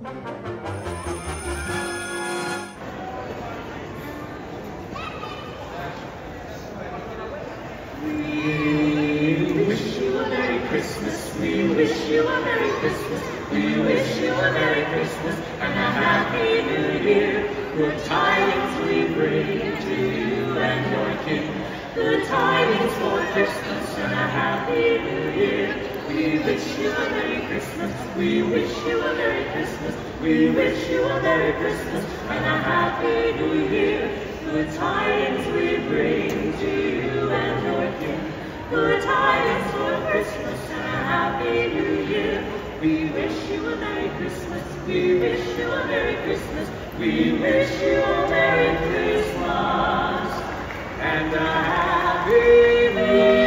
We wish you a Merry Christmas. We wish you a Merry Christmas. We wish you a Merry Christmas and a Happy New Year. Good tidings we bring to you and your King. Good tidings for Christmas and a Happy New Year. We wish you a Merry Christmas. We wish you a Merry Christmas. We wish you a Merry Christmas and a Happy New Year. Good tidings we bring to you and your King. Good tidings for Christmas and a Happy New Year. We wish you a Merry Christmas. We wish you a Merry Christmas. We wish you a Merry Christmas and a Happy New Year.